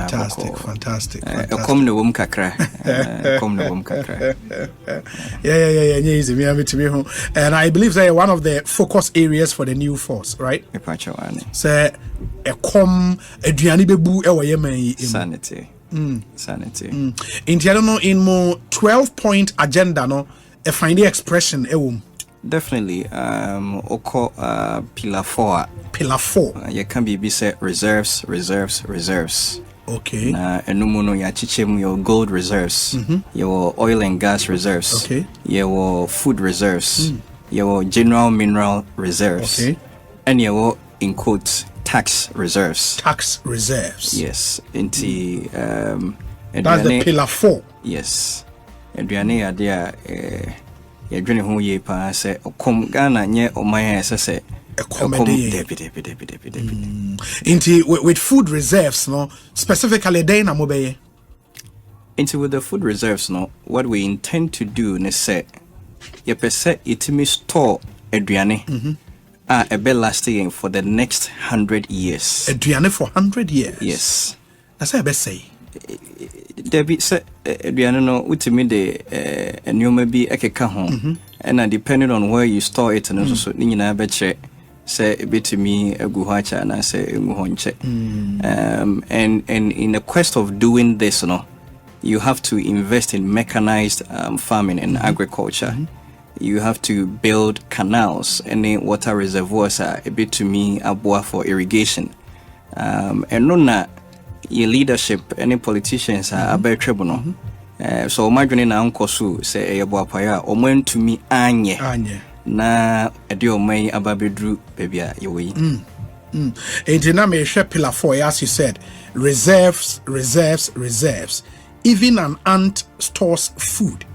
Fantastic. Come no wom kakra. Come no wom kakra. Yeah. And I believe that one of the focus areas for the new force, right? Say come aduane bebu e wo yeman sanity. Inti I don't know in more 12-point agenda no a find the expression definitely oko pillar 4 you can be say reserves. Okay. Enumu no ya chichemu your gold reserves, your oil and gas reserves, okay, your food reserves, your general mineral reserves, okay, and your in quotes tax reserves. Yes. Into that's the pillar 4. Yes. Aduane adea ya dwene ho ye pa se okom Ghana nye oman se Into with food reserves, no, specifically day na mobeye. Into with the food reserves, no, what we intend to do ne say ye pese itimi store aduane a be lasting for the next 100 years. Aduane for 100 years. Yes. That's what I say. There be say aduane no utimi de enuma bi ekeka ho and depending on where you store it and so ni nyina be che say betumi agu ho acha na say emu ho nche. And in the quest of doing this, no, you have to invest in mechanized farming and agriculture. You have to build canals and water reservoirs a bit to me aboa for irrigation. And no your leadership, any politicians are about tribunal. So imagine na unko su say eboa paya o men to me anye na edio mai ababedru baby a yewi. Enti me share pillar 4 as you said, reserves. Even an ant stores food.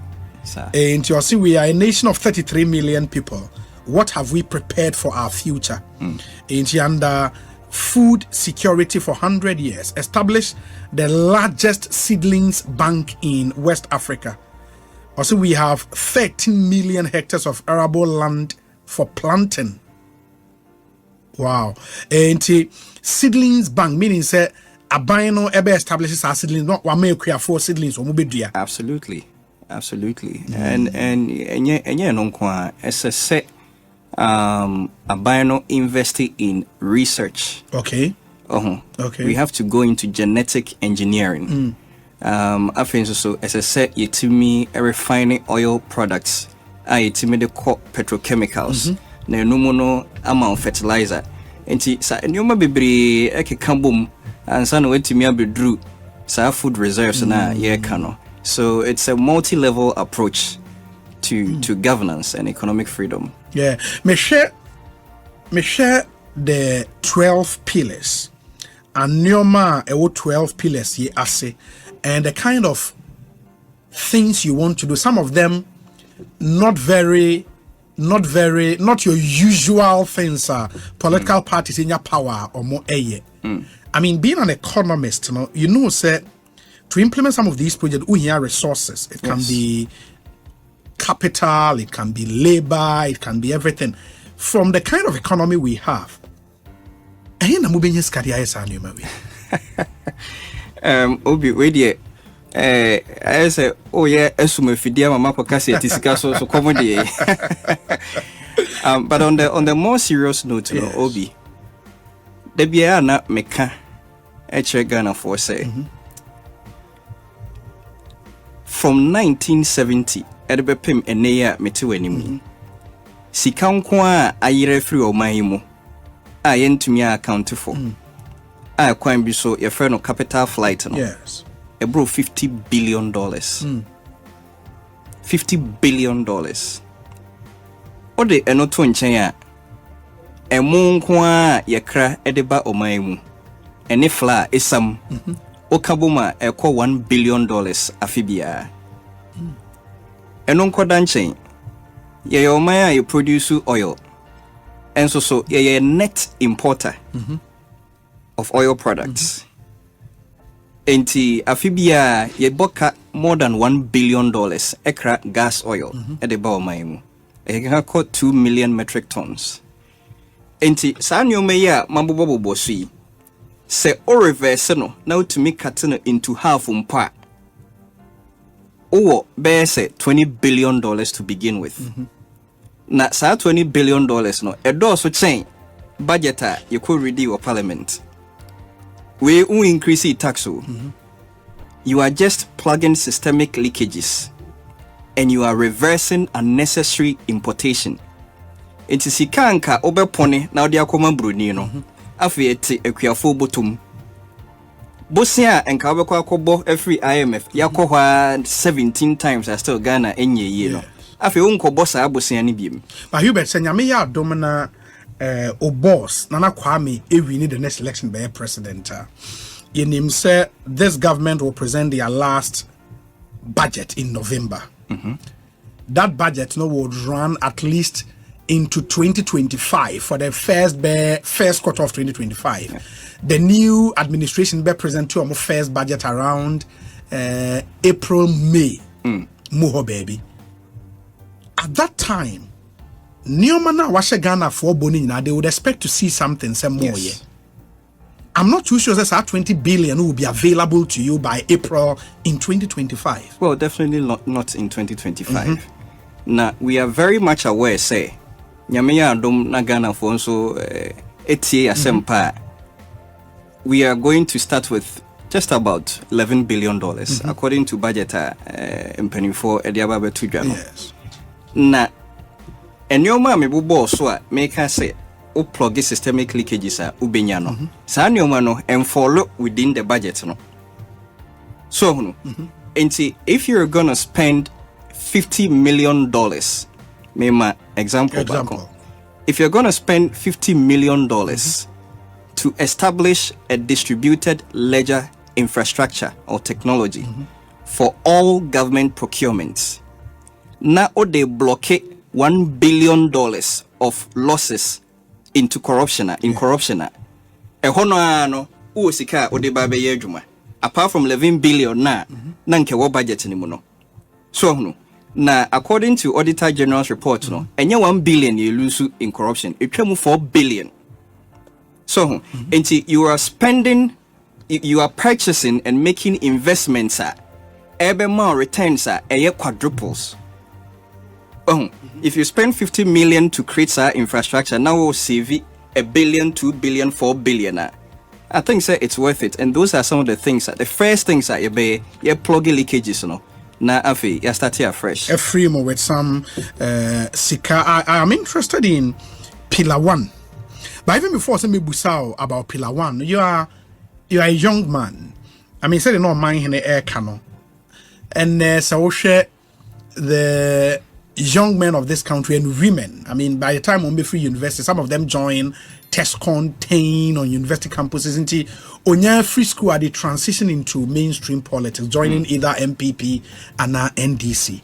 And you see, we are a nation of 33 million people. What have we prepared for our future? And under food security for 100 years, established the largest seedlings bank in West Africa. Also, we have 13 million hectares of arable land for planting. Wow. And seedlings bank, meaning say a bino ever establishes our seedlings, not one may create 4 seedlings or mobile. Absolutely. And no kwa SSC a bino investing in research. Okay. Okay. We have to go into genetic engineering. I think so as I said, yetimi refining oil products, yetimi de petrochemicals, na no amount fertilizer. Enti sa nyoma bebre ekeka bom ansa na wetimi abedru sa food reserves na ye kano. So it's a multi-level approach to governance and economic freedom. Yeah, me share the 12 pillars. And nyoma 12 pillars ye ase. And the kind of things you want to do, some of them not your usual things are political parties in your power or more I mean, being an economist, you know, say to implement some of these projects, we have resources. It can be capital, it can be labor, it can be everything. From the kind of economy we have, Obi wedi I say oh yeah esume fidia mama pokasi etisika so commodity. But on the more serious note, Obi the bia na meka Ghana for say from 1970 edebepem eneya metiwanimu sika nko a ayire free oman mu a yentumi account for a kwan bi so your friend no capital flight no. Yes. A bro $50 billion. $50 billion. Ode eno to nchen a emu nko a yekra edeba oman mu. Ene fla esam. Okaboma ekọ $1 billion afibia. Eno nko danchen. Ye oman a you produce oil. And so ye net importer of oil products. Enti afibia ye boka more than $1 billion ekra gas oil edeba oman mu. E can call 2 million metric tons. Enti sa nyoma ya mabobo sui. say o reverse no now to make cut into half mpa o be say $20 billion to begin with. Na sa $20 billion no edo so chain budget you could read your parliament. We will increase the tax. You are just plugging systemic leakages and you are reversing unnecessary importation. It is Sikanka Oberpone now the Akoma Brunino. Afieti Equiafo Botum Bosia and Kabako Kobo every IMF Yakoha 17 times I still Ghana any year. Afi unko bossa Bosiani beam. But Hubert Senyamia Domina o boss nanakwame we need the next election by a president. Yenim say this government will present their last budget in November. That budget would run at least into 2025 for the first quarter of 2025. The new administration be present to our first budget around April, May. Muho baby. At that time, Neomana washe Ghana for Bonin, they would expect to see something some more. I'm not too sure that 20 billion will be available to you by April in 2025. Well, definitely not in 2025. Now, we are very much aware, say, Nyamiya Dom Nagana Fonso Etie Asempa. We are going to start with just about $11 billion, according to budget in Penny for Ediababe Tujano. Yes. Na enyoma mebubo so make us say o plug systemic leakages ubenya no sa nyoma no and follow within the budget no so if you're gonna spend $50 million mema example. If you're gonna spend $50 million to establish a distributed ledger infrastructure or technology for all government procurements, now they blockade $1 billion of losses into corruption. Corruption. No usika odebabe yejuma. Apart from 11 billion na nanke wo budget ni muno. So na according to Auditor General's report no, enye 1 billion you lose in corruption. It came 4 billion. So you are spending, you are purchasing and making investments every more returns quadruples. If you spend 50 million to create infrastructure, now we'll save $1 billion, $2 billion, $4 billion. I think it's worth it. And those are some of the things. The first things that you plug leakages, Now, afi, you start here fresh. A free more with some sika. I am interested in Pillar 1. But even before me busao about Pillar 1, you are a young man. I mean, say no mind in the air cano. And so share the young men of this country and women. I mean, by the time on free university, some of them join TESCON 10 on university campuses. Into Onya free school are they transition into mainstream politics, joining either MPP and NDC.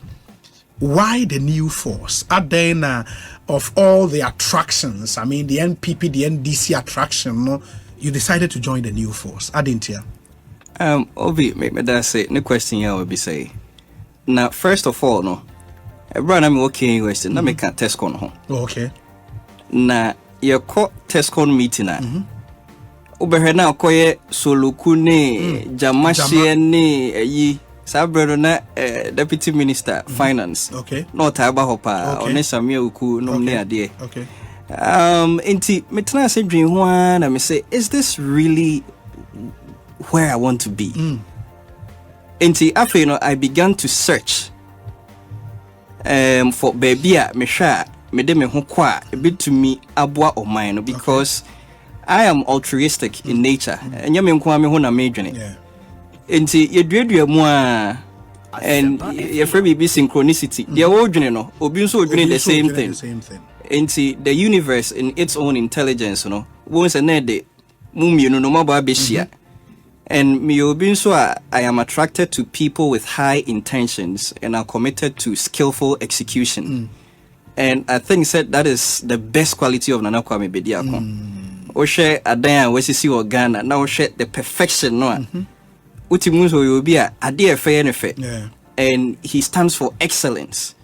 Why the new force? At then of all the attractions, I mean the NPP, the NDC attraction, no, you decided to join the new force. I didn't hear. Obi, make me that say no question here will be say. Now, first of all, no. Everyone I'm okay in Western, na make a TESCON home. Okay. Na your co TESCON meeting Ubehe na okoye solukune jamashie ne yi sabrero na deputy minister finance. Okay. No taba hopa one samia uku no ne ade. Okay. Inti metena se dwen ho na me say, is this really where I want to be? Inti after I began to search for baby me hwa me de me ho kwa a bit to me aboa o mine because I am altruistic in nature. Enya me nko me ho na me dwene. Enti ye duadua mu and ye free be synchronicity. They all dwene no, obi nso dwene the same thing. Enti the universe in its own intelligence no, once a nede mumienu no maba behia. And me obi nso I am attracted to people with high intentions and are committed to skillful execution. And I think that is the best quality of nanakwamebediako. O share adan we sisi o Ghana na o share the perfection no. Utimu so you be a ade fair ne fe. And he stands for excellence.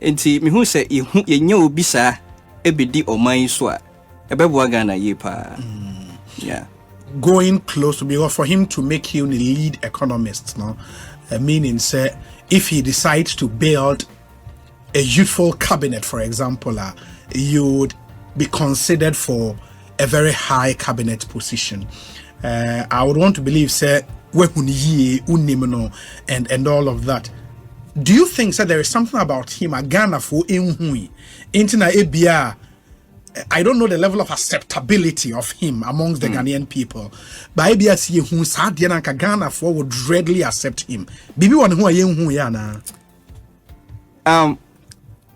Enti me hu say ye nya obi sa ebedi oman so a ebeboa Ghana ye pa. Yeah. going close to because for him to make you the lead economist, no, meaning say if he decides to build a youthful cabinet, for example, you would be considered for a very high cabinet position. I would want to believe say and all of that. Do you think that there is something about him a Ghana for Intina Ebia? I don't know the level of acceptability of him amongst the Ghanaian people. But Ebia see who Sadiana Ghana for would readily accept him. Bibi one who yana. I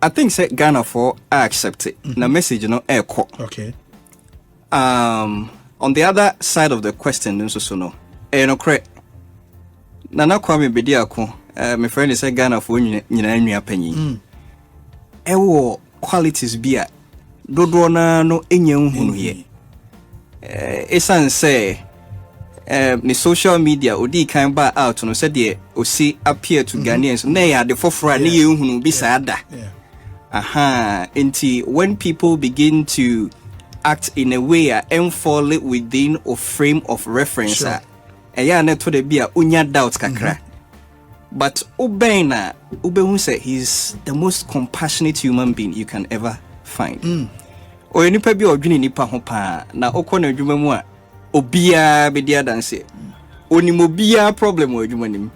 think say Ghana for I accept it. The message echo. Okay. On the other side of the question, no, correct. Nanakwamebediako. My friend is a Ghana for nyina penny. Ewo qualities be dodona no enye nhunu ye. Esan say the social media odi kan ba out no said de osi appear to Ghanaians na ya de fofora ne ye nhunu bi saada. Enti when people begin to act in a way and fall within a frame of reference eya na to de bia unya doubt kakra. But Ubena say he's the most compassionate human being you can ever find. O nipa bi odwene nipa ho pa na okona adwuma mu a obia be dia dance. Onimobia problem o adwuma nim.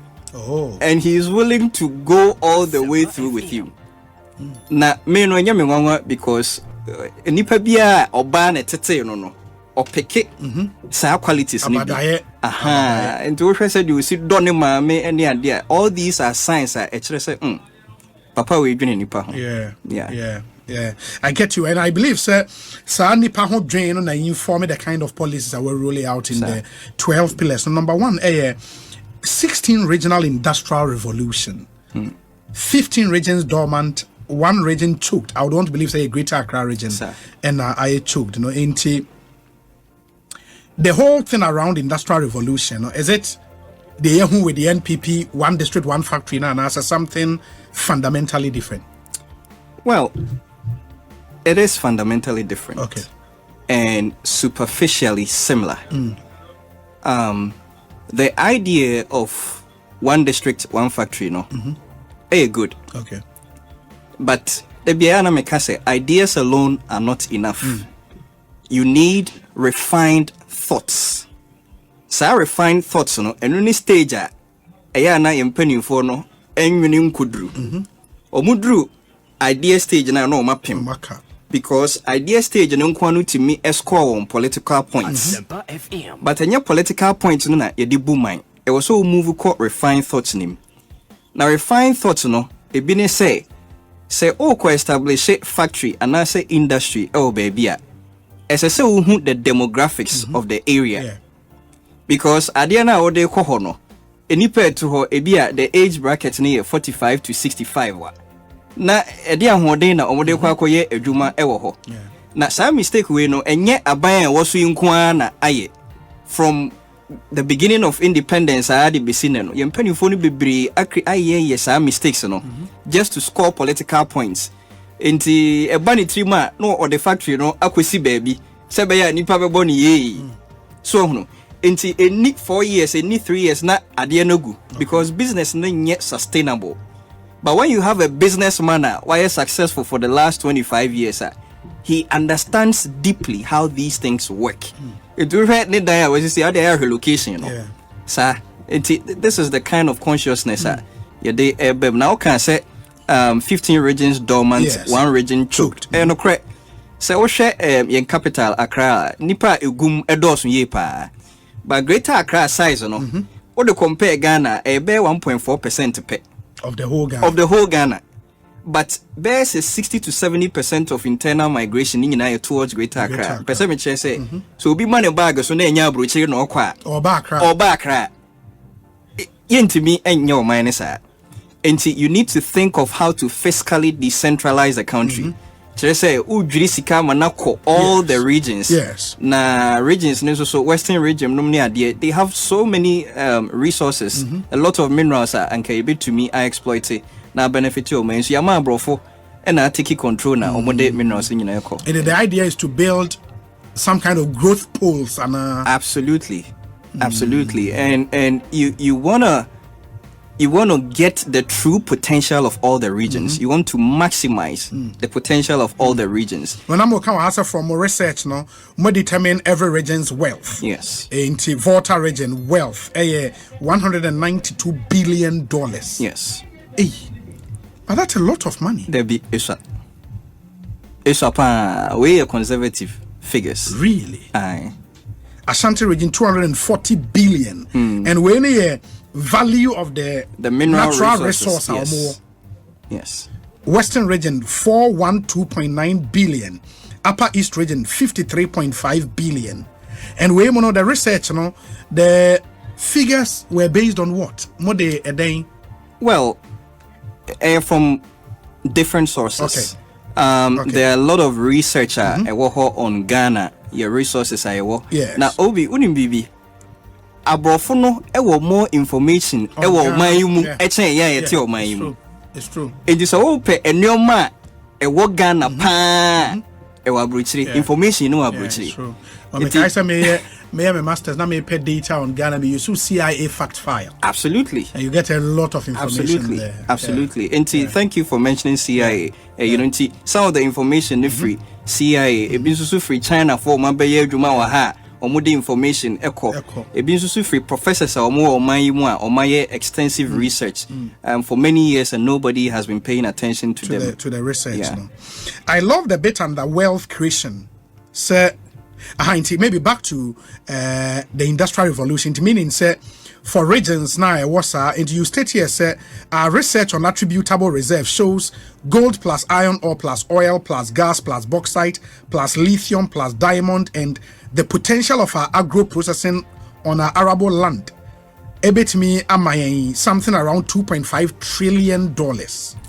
And he is willing to go all the way through with you. Na me no nya me nwanwa because nipa bia oba na tete no opeke sa qualities ni and to said you see done maame any idea all these are signs that actually say papa we dwene nipa ho yeah I get you, and I believe sir nipa ho dwen na inform the kind of policies that were rolling out in the 12 pillars. So number 1 16 regional industrial revolution, 15 regions dormant, 1 region choked. I would want to believe say a Greater Accra region and I choked, into the whole thing around industrial revolution. Is it the year with the NPP, 1 district, 1 factory now, and as something fundamentally different? Well, it is fundamentally different. Okay. And superficially similar. The idea of 1 district, 1 factory, good. Okay. But the Biana Mekase, ideas alone are not enough. You need refined thoughts. So refined thoughts, and any stage, ayana impending for no, and you kudru. Omudru, idea stage, and I know mapping. Because idea stage, and unquanu to me, a score on political points. But in your political points, no, you did boom mine. It was so move called refined thoughts in him. Now, refined thoughts, no, a business say, establish a factory and I say industry, baby. As I say, the demographics of the area. Because Adiana Ode Kohono, any pair to her, the age bracket near 45 to 65. Na Edia Hodena, Omode Kwakoye, Ejuma Ewoho. Na some mistake we know, and yet a buyer was in Kwana Aye. From the beginning of independence, I had be seen, Yempeni Foni Bibri, Akri Aye, yes, some mistakes, just to score political points. Inti a bunny 3 months, no, or the factory, no, akwesi baby, Sabaya, Nipa Boni, ye. So, no, inti a need 4 years, a need 3 years, not adianogu, because business not yet sustainable. But when you have a businessman, why is successful for the last 25 years, he understands deeply how these things work. It will hurt need that was the other relocation, Sir, this is the kind of consciousness, now can say 15 regions dormant, 1 region choked. No correct. So we share in capital Accra, Nipa Ugum Edos Yepa. But Greater Accra size, or the compare Ghana, a bare 1.4% pay of the whole Ghana. But there's a 60 to 70% of internal migration in United towards Greater Accra. Percentage say so be money bag so na nyabro chiri no kwa or backra. Yenti me and your minus. And you need to think of how to fiscally decentralize the country. Say manako all the regions. Na regions so Western region they have so many resources, a lot of minerals and can to me I exploit it. Now benefit your man. So yama brofo and I take control now. Minerals in and the idea is to build some kind of growth polls and absolutely, and you wanna get the true potential of all the regions. You want to maximize the potential of all the regions. When I'm going to answer from research, no, we determine every region's wealth. Yes. In the Volta region, wealth, $192 billion. Yes. Hey, but that's a lot of money. There be it's way conservative figures. Really? Aye. Ashanti region, 240 billion. And when a value of the mineral natural resources, resource yes. or more. Yes. Western region 412.9 billion, Upper East region 53.5 billion. And we know the research, the figures were based on what? What they a day? Well, from different sources. Okay. There are a lot of research on Ghana. Your resources are yes. Now Obi Unimbibi. Abrofo no more information mayumu mayumu. It's true. It is all pay enoma Ghana pa abruchiri information no abruchiri. True. I say may have a master's now may pay data on Ghana, you see CIA fact file. Absolutely. And you get a lot of information there. Absolutely. And thank you for mentioning CIA. You know, some of the information is free. CIA, it means so free China for Mabeye Juma or more information echo. It means so free professors or more or my extensive research for many years, and nobody has been paying attention to them. To the research. Yeah. No? I love the bit on the wealth creation. So maybe back to the Industrial Revolution, meaning say for regions now you state here say our research on attributable reserve shows gold plus iron ore plus oil plus gas plus bauxite plus lithium plus diamond and the potential of our agro processing on our arable land. Something around $2.5 trillion.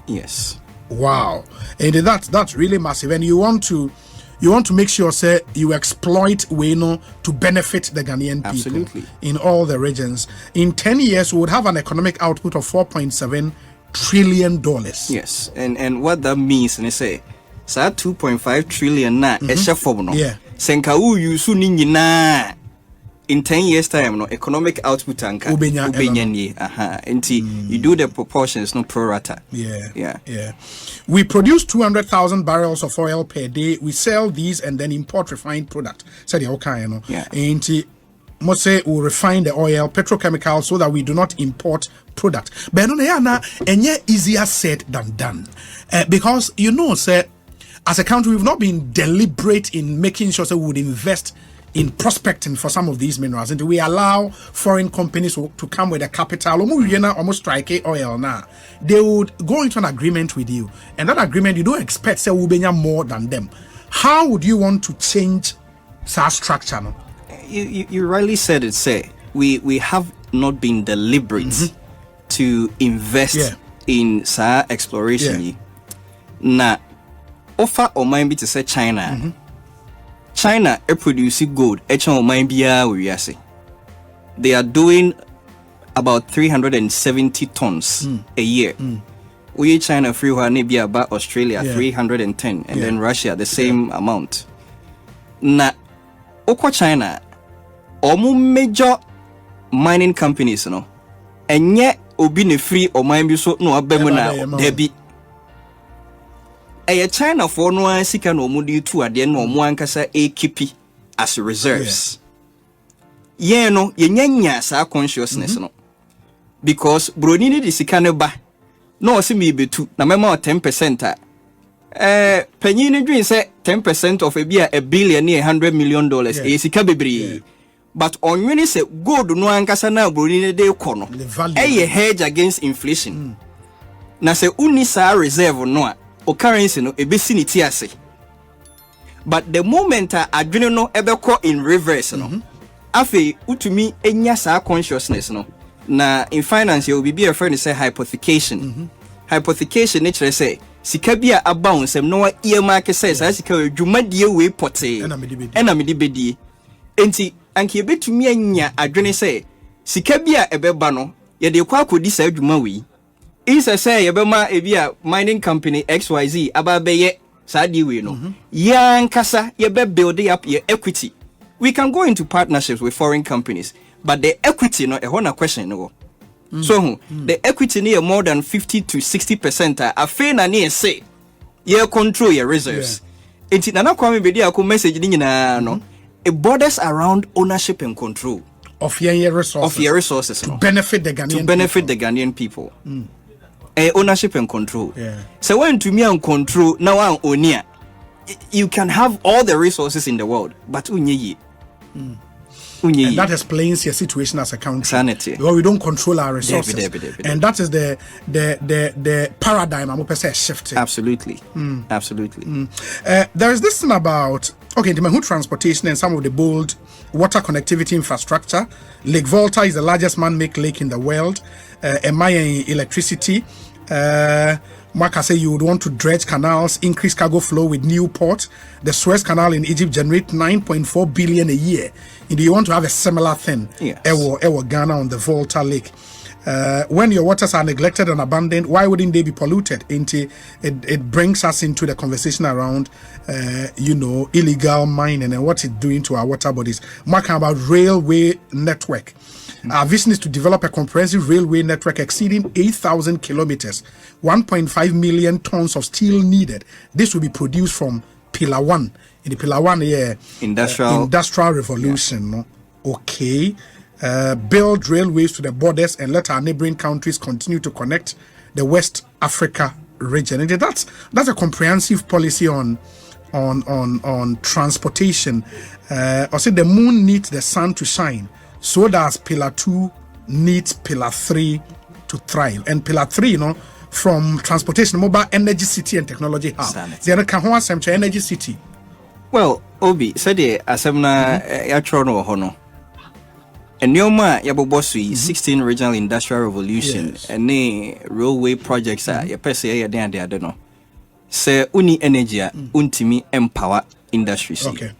Yes. Wow. And that's really massive. And you want to make sure say you exploit Weno to benefit the Ghanaian people. Absolutely. In all the regions. In 10 years, we would have an economic output of $4.7 trillion. Yes, and what that means, and they say, so 2.5 trillion na yeah. Senka yusu na in 10 years time no economic output anka you do the proportions no pro rata. Yeah. We produce 200,000 barrels of oil per day. We sell these and then import refined product. Said the okay, and must say we refine the oil, petrochemicals, so that we do not import product. But no, easier said than done, because say as a country we've not been deliberate in making sure that we would invest in prospecting for some of these minerals, and we allow foreign companies to come with a capital almost strike oil now. They would go into an agreement with you, and that agreement you don't expect say we'll be more than them. How would you want to change that structure? No? You rightly said it. Say we have not been deliberate to invest in exploration. Na offer or mind be to say China. China produce gold. They are doing about 370 tons a year. We China free maybe about Australia 310, and then Russia the same amount. Na Oko China, omu major mining companies, and yet obi ne free or mine so no abemuna debi. China for no sika no mudi tu ade no mo ankasa ekipi as reserves. No yenya sa consciousness no. Because broni ni di sika ne ba. No se me betu na mema 10%. Penyi ni dwin say 10% of a billion $100 million sika bebre. But on when say gold no ankasa na broni ni de kono. Hedge against inflation. Na se uni sa reserve no o currency no ebesi ni tiase. But the moment adwene no ebekọ in reverse no afi utumi enya sa consciousness no na in finance you will be a friend say hypothecation. Hypothecation nature say sika bia abound sem no earmark say sa sika dwumadie we pote ena mede bedie enti anke ebetumi anya adwene say sika bia ebeba no ye de kwa akodi sa dwuma we is a say yebema ebia mining company XYZ aba beye Sadi we know. Yan kasa ye be building up your equity. We can go into partnerships with foreign companies, but the equity no a question no. So the equity near more than 50 to 60% a fair na near say ye control your reserves. It's nanakwamebediako message ni na no. It borders around ownership and control of your resources. To benefit the Ghanaian people. Ownership and control. So when to me and control now I'm onia, you can have all the resources in the world, but unye. And that explains your situation as a country. Sanity. Well, we don't control our resources. And that is the paradigm I'm going to say shifting. Absolutely. Absolutely. There is this thing about the transportation and some of the bold water connectivity infrastructure. Lake Volta is the largest man-made lake in the world. Mayan electricity. Mark, say you would want to dredge canals, increase cargo flow with new port. The Suez Canal in Egypt generates 9.4 billion a year. And you want to have a similar thing. Ewo Ghana on the Volta Lake. When your waters are neglected and abandoned, why wouldn't they be polluted? It brings us into the conversation around, illegal mining and what it's doing to our water bodies. Mark, about railway network. Our vision is to develop a comprehensive railway network exceeding 8,000 kilometers, 1.5 million tons of steel needed. This will be produced from Pillar 1. In the Pillar 1, Industrial Revolution. No? Okay. Build railways to the borders and let our neighboring countries continue to connect the West Africa region. And that's a comprehensive policy on transportation. I said the moon needs the sun to shine. So does Pillar 2 needs Pillar 3 to thrive. And Pillar 3, from transportation, mobile energy city and technology hub. There can one energy city. Well, Obi said the asemna yatrono hono. And Nyoma Yabobosui 16 regional industrial revolution and railway projects are ya pese ya den I don't know. Say uni energy untimi empower industries. Okay.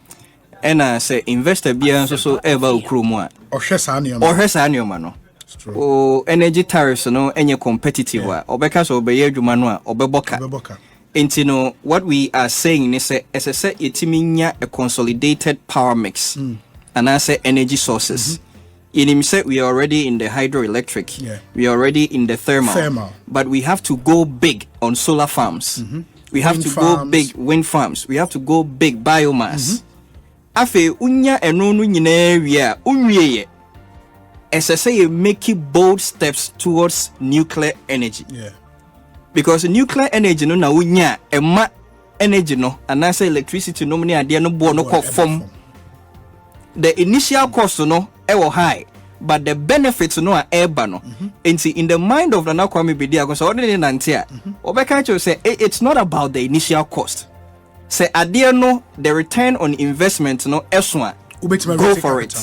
And say investor bia so ever ukrumu or hwesa no. O energy tariffs no enye competitive obeka so obeye adwuma no a obeboka. Enti no what we are saying is say yetimi nya a consolidated power mix and I say energy sources. In himself, we are already in the hydroelectric. We are already in the thermal. But we have to go big on solar farms. We have to go big wind farms. We have to go big biomass. Afe unya enonu nyina wi unwiye. SSA making bold steps towards nuclear energy. Because nuclear energy no na unya ema energy no and I say electricity no many ade no bo no from the initial cost no high, but the benefits no are no. And see, in the mind of nanakwamebediako, so ordinary nantia, Obeka say it's not about the initial cost. Say no, the return on investment no S1. Go for it.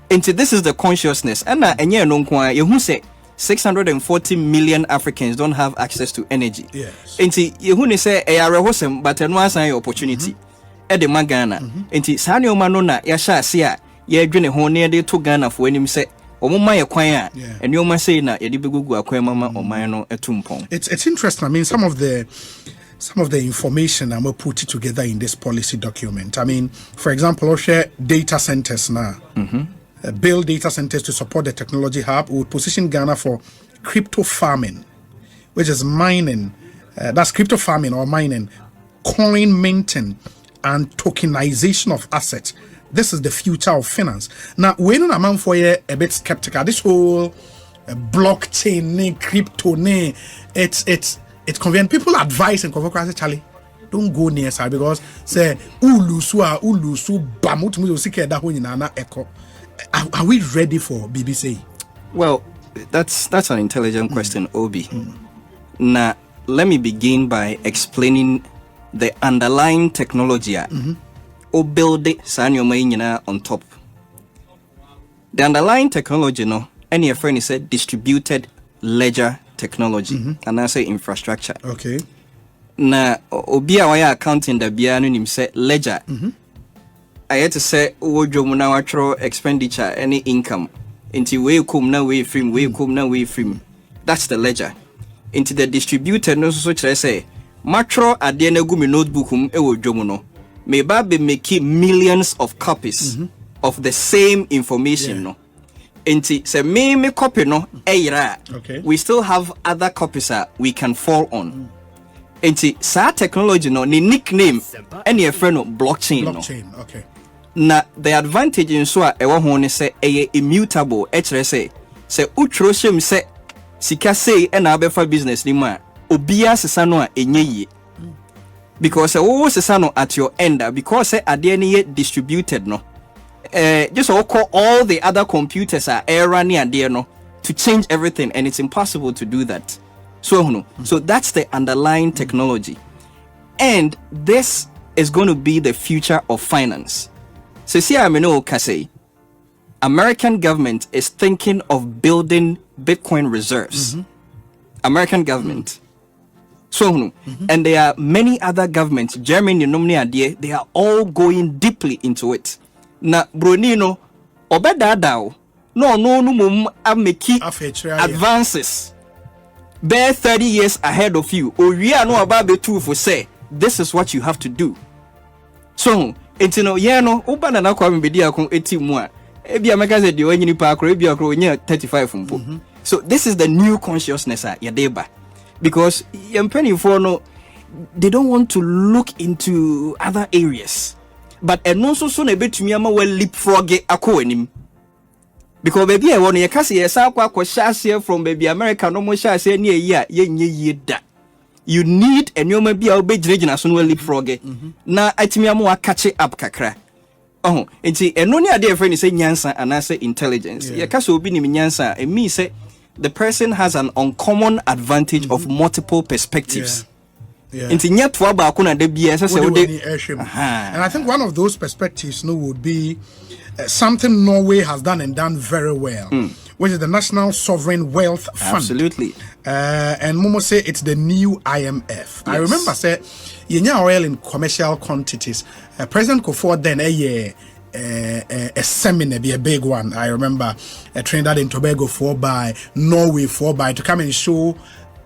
And see, this is the consciousness. And enye no kwa you say 640 million Africans don't have access to energy. And see, you say a but no assign opportunity. The Magana. And Sanyo Manona, Yasha Sia, ye dwene ho ne de to Ghana for anim se omuma ye kwan a and you must say na ye de begugu akwan mama oman no etumpon. It's interesting. I mean, some of the information I'm going to put it together in this policy document. I mean, for example, I'll share data centers now. Build data centers to support the technology hub. We would position Ghana for crypto farming, which is mining. That's crypto farming or mining, coin minting, and tokenization of assets. This is the future of finance. Now, when I'm for a bit skeptical, this whole blockchain, crypto, it's convenient. People advise and convoke Charlie, don't go near side because say ulusu bamut musike da honina echo. Are we ready for BBC? Well, that's an intelligent question, Obi. Now, let me begin by explaining the underlying technology or build it on top. The underlying technology no any a friend said distributed ledger technology and I say infrastructure. Okay. Na obia waya accounting da bia no nim say ledger. I had to say wodwo na watro expenditure any income into we come na we film we come na we film. That's the ledger. Into the distributed no so say matro ade na gu me notebook e wo dwom no me ba be make millions of copies of the same information no enti se me copy no eyra we still have other copies we can fall on enti sa technology no ni nickname any a friend no blockchain no okay na the advantage in so e wo ho ne se immutable e kire se utro shem se sika sei e na abefa business ni ma obia sesa no a enye yi because wo sesa no at your end because ade ne distributed no just call all the other computers are running ade no to change everything, and it's impossible to do that. So that's the underlying technology, and this is going to be the future of finance. So see, I mean, say American government is thinking of building Bitcoin reserves. American government. So, and there are many other governments, Germany, they are all going deeply into it. Na Brunino, obedadao, no, make advances. Bear 30 years ahead of you. Or we are no about the two for say, this is what you have to do. So, it's no, oba nanakwamebediako 18 more. Ebi ameka said you when you park, ebi akro 35 So this is the new consciousness yadeba. Because no, they don't want to look into other areas. But no so na betumi ama well leapfrog akọ because baby I want you kasi yesa kwa share from baby America no mo share say na yi a yenye da. You need a new maybe a obejina so no leapfrog na atimi ama catch up kakra. Enti eno ne ade friend say nyansa anase intelligence. Ye kasa obi ni nyansa e mean say the person has an uncommon advantage of multiple perspectives. And I think one of those perspectives would be something Norway has done and done very well, which is the National Sovereign Wealth Fund. Absolutely. And Momo say it's the new IMF. Yes. I remember say yenya oil in commercial quantities. President Kufuor then a seminar, be a big one. I remember Trinidad and Tobago 4x, Norway 4x to come and show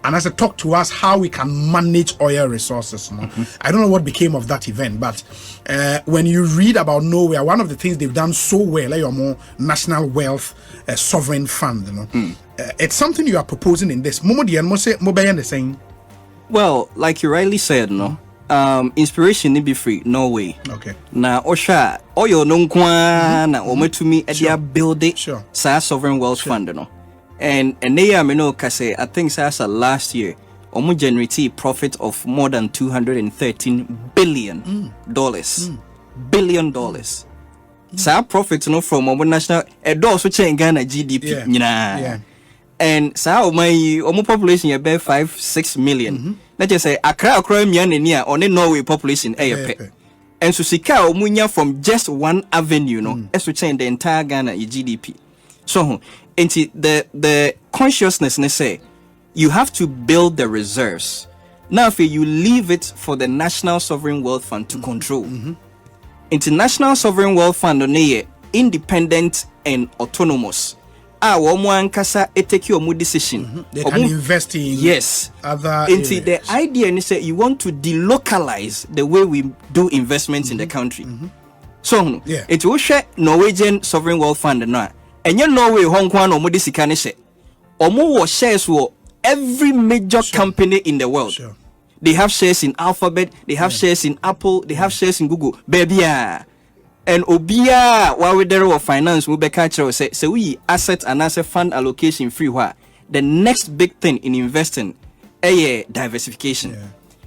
and as I talk to us how we can manage oil resources. I don't know what became of that event, but when you read about Norway, one of the things they've done so well, your more national wealth sovereign fund. It's something you are proposing in this. Well, like you rightly said, inspiration need be free, Norway. Okay. Na osha oyo no nkwa na ometumi e build it sa sovereign wealth fund no. And they I think that's last year generate profit of more than $213 billion. $billion. So profit from our national also change Ghana GDP. And so my population about 5-6 million. Let's just say Accra on a Norway population and so sika omunya from just one avenue as to change the entire Ghana GDP. So the consciousness say you have to build the reserves. Now if you leave it for the National Sovereign Wealth Fund to control. International Sovereign Wealth Fund independent and autonomous. Take your decision. They can invest in other areas. The idea is that you want to delocalize the way we do investments in the country. So it will share Norwegian Sovereign Wealth Fund now. And you know Hong Kong or Modisikanishe. Or shares for every major company in the world. They have shares in Alphabet, they have shares in Apple, they have shares in Google. Baby, and Obia, while we there finance, we be catch say we asset and asset fund allocation free. The next big thing in investing, diversification.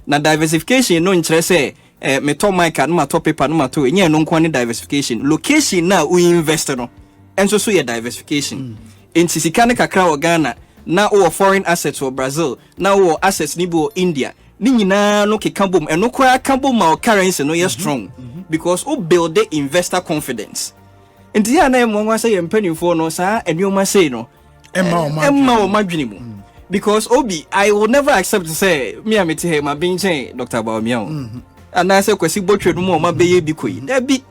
Now diversification, no interest me to my card, no to paper, no to no quantity diversification. Location now we invest no. And so your diversification. In Sisikane Kakra or Ghana, now or foreign assets or Brazil, now or assets nibo India. Nina no kikambum and no kwa kambum or currency no you're strong. Because we build the investor confidence. And the other name one say and penny for no sir and you must say no. Emma because Obi, I will never accept to say me amete my being say Dr. Baumio. And I say kwesi botred more my baby queen. That be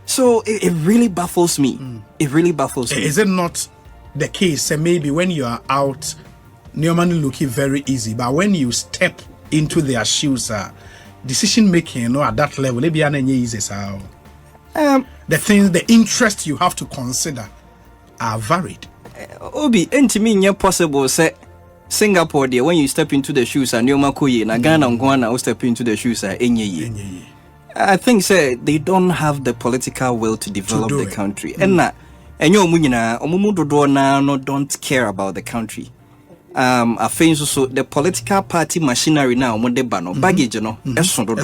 so it really baffles me. It really baffles me. Is it not the case maybe when you are out, normally looking very easy, but when you step into their shoes, decision making, at that level, maybe easy. The interests you have to consider are varied. Obi, enti me possible say Singapore there, when you step into the shoes and you makoye na Ghana Ngwana will step into the shoes enye. I think say they don't have the political will to develop the country. And enyo munyina omumu dodo na no don't care about the country. I think so the political party machinery now mo de ba no baggage no eso dodo.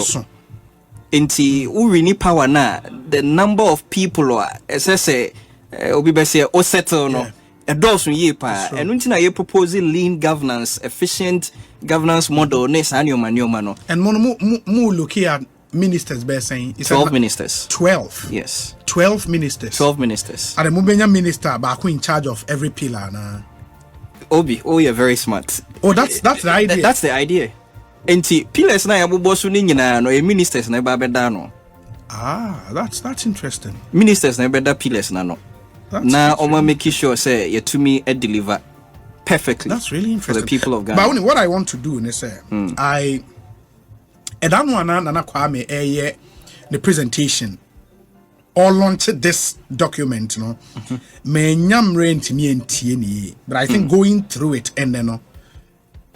Enti urini power na the number of people say obi be say o settle no a dozen year pa and until I proposing lean governance, efficient governance model next annual mano. And more look here at ministers by saying 12 ministers. 12. Yes. 12 ministers. 12 ministers. And the Mubenya minister back in charge of every pillar na. Obi, you're very smart. Oh, that's the idea. That's the idea. Enti pillars na yabo bosu ni nyina no ministers na ba beda no. That's interesting. Ministers na beda pillars na no. Now, I'm making sure say you to me deliver perfectly. That's really interesting for the people of Ghana. But only what I want to do is say I nanakwame the presentation or launch this document, you know. But I think going through it and then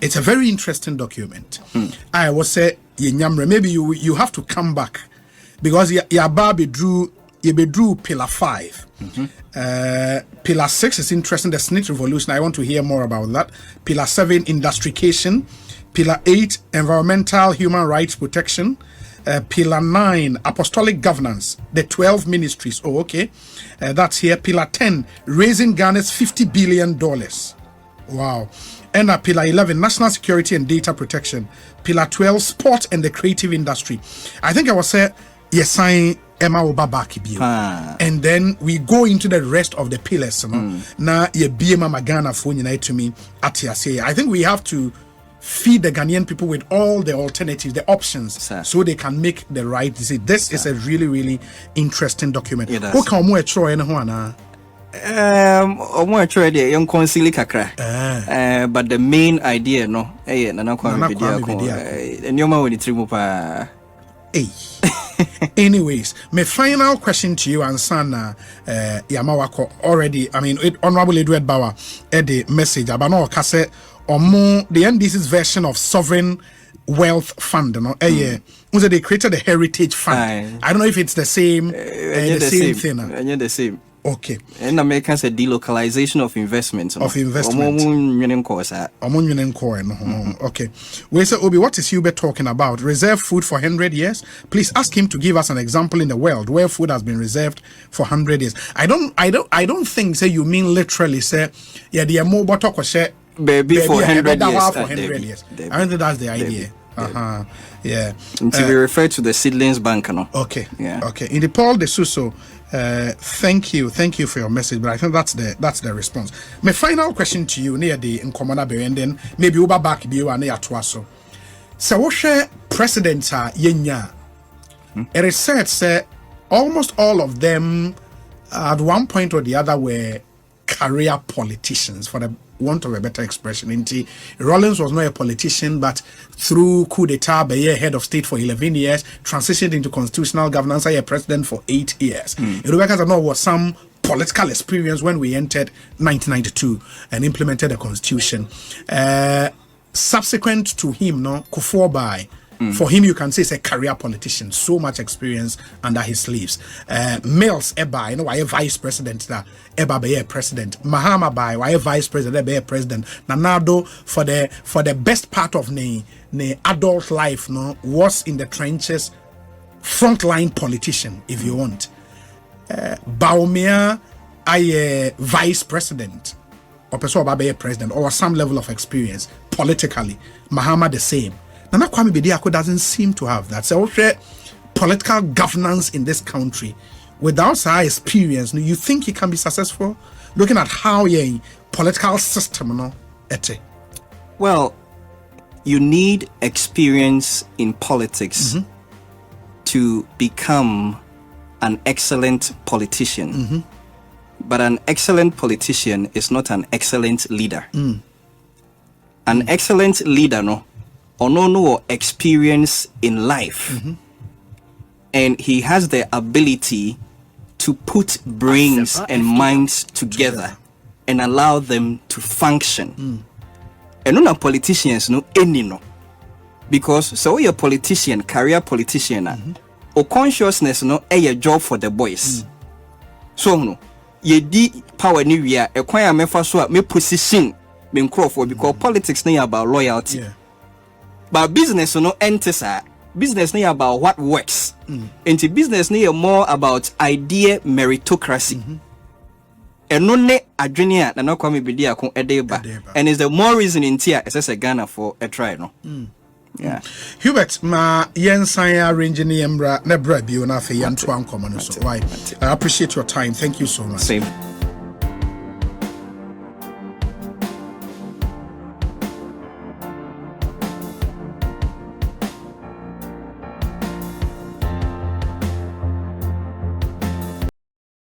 it's a very interesting document. I was say maybe you have to come back because Yababi drew pillar 5. Pillar 6 is interesting, the SNIT revolution. I want to hear more about that. Pillar 7, industrification. Pillar 8, environmental human rights protection. Pillar 9, apostolic governance. The 12 ministries. Oh, okay. That's here. Pillar 10, raising Ghana's $50 billion. Wow. And Pillar 11, national security and data protection. Pillar 12, sport and the creative industry. I think I was saying, yes, sign Emma Obabaki bio. And then we go into the rest of the pillars. Na ye BMA Magana phone unite to me at say. I think we have to feed the Ghanaian people with all the alternatives, the options, so they can make the right decision. This is a really, really interesting document. Who can more try and one? Try the young consili kakra. But the main idea, no, nanakwamebediako. And your man with the trimupa. Anyways, my final question to you and Sana Yamawako already. I mean, Honorable Edward Bauer had the message about no kase or more the NDC's version of sovereign wealth fund. You know, they created a heritage fund. I don't know if it's the same, the same thing. The same. Okay. And Americans say delocalization of investments. Okay. We say, Obi, what is Hubert talking about? Reserve food for 100 years? Please ask him to give us an example in the world where food has been reserved for 100 years. I don't think say you mean literally say the more bottle baby for 100 years. For 100 years. I don't think that's the idea. Yeah. Until we refer to the seedlings bank, no? Okay. Yeah. Okay. In the Paul de Suso, thank you for your message, but I think that's the response. My final question to you near the Nkomana and then maybe over back you and near Twaso. So what presidents are yenya? A research say almost all of them at one point or the other were career politicians, for the want of a better expression. Rawlings was not a politician, but through coup d'etat, by head of state for 11 years, transitioned into constitutional governance, a president for 8 years. Rebecca was some political experience when we entered 1992 and implemented the constitution. Subsequent to him, Kufuor, for him, you can say he's a career politician. So much experience under his sleeves. Mills, Eba, why a vice president that Eba be a president. Mahama by why a vice president be a president. Nanado for the best part of the adult life, was in the trenches, frontline politician, if you want. Baumia, I vice president, or person be a president, or some level of experience politically. Mahama the same. nanakwamebediako doesn't seem to have that. So political governance in this country without our experience, you think he can be successful? Looking at how a political system, Well, you need experience in politics to become an excellent politician. But an excellent politician is not an excellent leader. An excellent leader, no experience in life, and he has the ability to put brains and minds together and allow them to function. And no politicians no any no, because so you're a politician, career politician, or consciousness no a job for the boys. So no, ye di power ni we are a kwanya mefa so me position me for because politics na about loyalty. But business no enters business na about what works. And business na more about idea meritocracy. And no ne adwene na nanakwamebediako edeba. And is the more reason in tia as a Ghana for a try no. Yeah. Hubert, ma yensanya arrange ni embra na bra bi na fe yanto ankomo no so. Why? I appreciate your time. Thank you so much. Same.